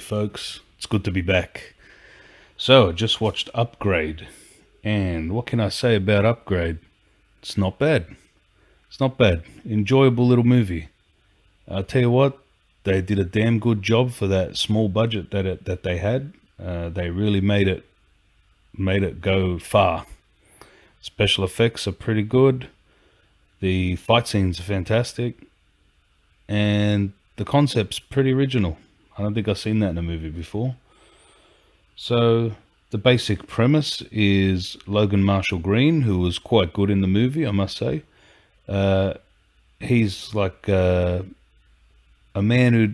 folks. It's good to be back. So, I just watched Upgrade, and what can I say about Upgrade? It's not bad. It's not bad. Enjoyable little movie. I'll tell you what, they did a damn good job for that small budget that they had. They really made it go far. Special effects are pretty good. The fight scenes are fantastic, and the concept's pretty original. I don't think I've seen that in a movie before. So the basic premise is Logan Marshall Greene, who was quite good in the movie, I must say. Uh, he's like a man who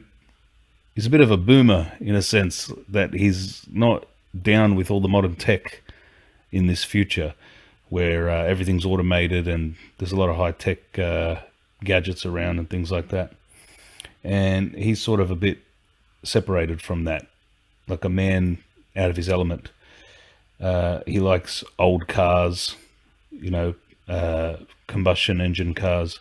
is a bit of a boomer in a sense that he's not down with all the modern tech in this future where everything's automated and there's a lot of high tech gadgets around and things like that. And he's sort of a bit separated from that, like a man out of his element. He likes old cars, you know, combustion engine cars.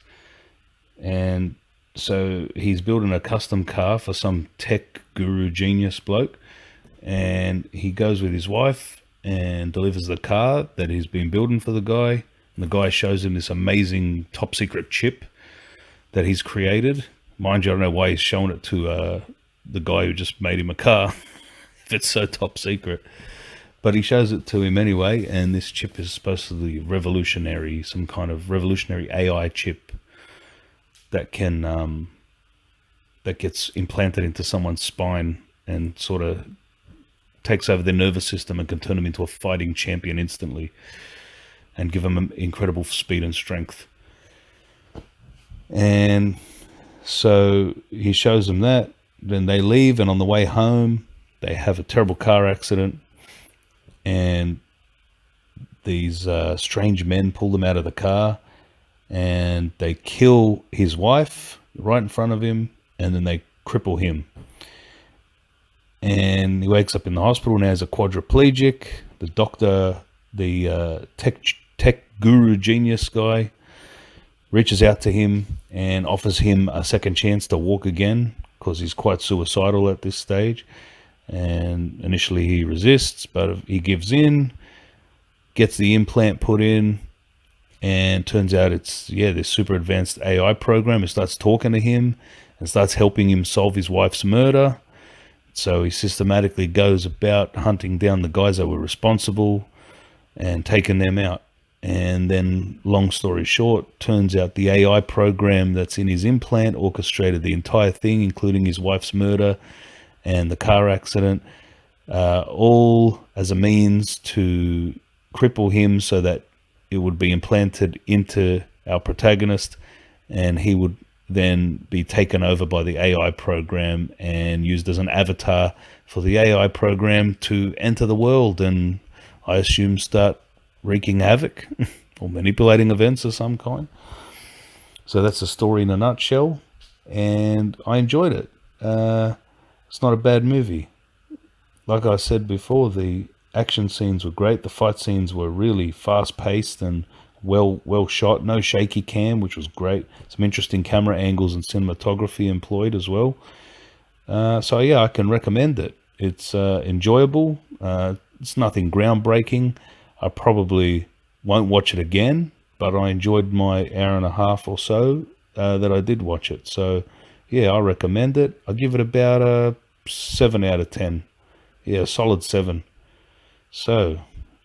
And so he's building a custom car for some tech guru genius bloke. And he goes with his wife and delivers the car that he's been building for the guy. And the guy shows him this amazing top secret chip that he's created. Mind you, I don't know why he's showing it to the guy who just made him a car if it's so top secret. But he shows it to him anyway, and this chip is supposed to be revolutionary, some kind of revolutionary AI chip that can that gets implanted into someone's spine and sort of takes over their nervous system and can turn them into a fighting champion instantly and give them incredible speed and strength. And so he shows them that. Then they leave, and on the way home, they have a terrible car accident, and these strange men pull them out of the car, and they kill his wife right in front of him, and then they cripple him. And he wakes up in the hospital now as a quadriplegic. The doctor, the tech guru genius guy, reaches out to him and offers him a second chance to walk again because he's quite suicidal at this stage. And initially he resists, but he gives in, gets the implant put in, and turns out it's, this super advanced AI program. It starts talking to him and starts helping him solve his wife's murder. So he systematically goes about hunting down the guys that were responsible and taking them out. And then, long story short, turns out the AI program that's in his implant orchestrated the entire thing, including his wife's murder and the car accident, all as a means to cripple him so that it would be implanted into our protagonist, and he would then be taken over by the AI program and used as an avatar for the AI program to enter the world and, I assume, start wreaking havoc or manipulating events of some kind. So that's the story in a nutshell, and I enjoyed it. It's not a bad movie. Like I said before, the action scenes were great. The fight scenes were really fast-paced and well shot. No shaky cam, which was great. Some interesting camera angles and cinematography employed as well. So yeah, I can recommend it. It's enjoyable. It's nothing groundbreaking. I probably won't watch it again, but I enjoyed my hour and a half or so that I did watch it. So yeah, I recommend it. I give it about a 7 out of 10. Yeah, a solid 7. So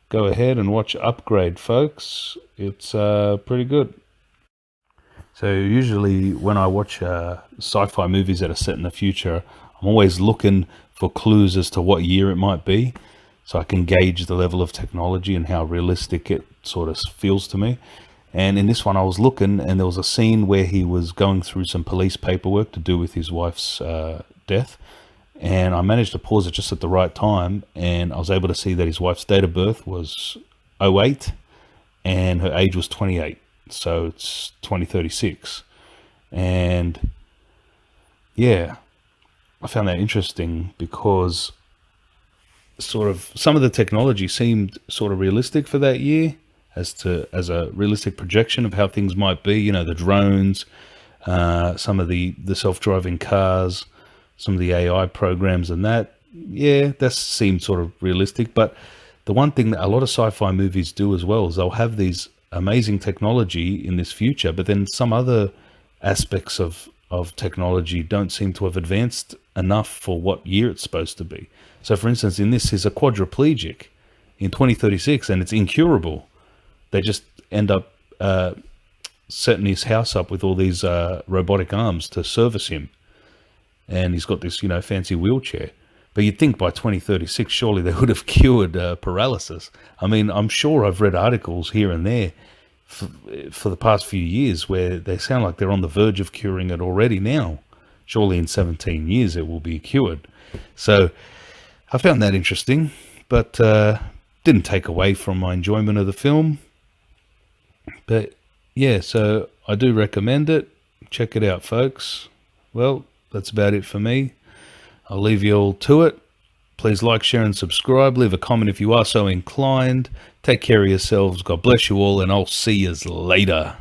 go ahead and watch Upgrade, folks. It's pretty good. So usually when I watch sci-fi movies that are set in the future, I'm always looking for clues as to what year it might be, so I can gauge the level of technology and how realistic it sort of feels to me. And in this one I was looking, and there was a scene where he was going through some police paperwork to do with his wife's death. And I managed to pause it just at the right time, and I was able to see that his wife's date of birth was 08 and her age was 28. So it's 2036. And yeah, I found that interesting because sort of some of the technology seemed sort of realistic for that year as a realistic projection of how things might be. You know, the drones, some of the self-driving cars, some of the AI programs and that. Yeah, that seemed sort of realistic. But the one thing that a lot of sci-fi movies do as well is they'll have these amazing technology in this future, but then some other aspects of technology don't seem to have advanced enough for what year it's supposed to be. So, for instance, in this, he's a quadriplegic in 2036, and it's incurable. They just end up setting his house up with all these robotic arms to service him, and he's got this, fancy wheelchair. But you'd think by 2036, surely they would have cured paralysis. I mean, I'm sure I've read articles here and there for the past few years where they sound like they're on the verge of curing it already now. Surely in 17 years it will be cured. So I found that interesting, but didn't take away from my enjoyment of the film. But yeah, so I do recommend it. Check it out, folks. Well, that's about it for me. I'll leave you all to it. Please like, share, and subscribe. Leave a comment if you are so inclined. Take care of yourselves. God bless you all, and I'll see you later.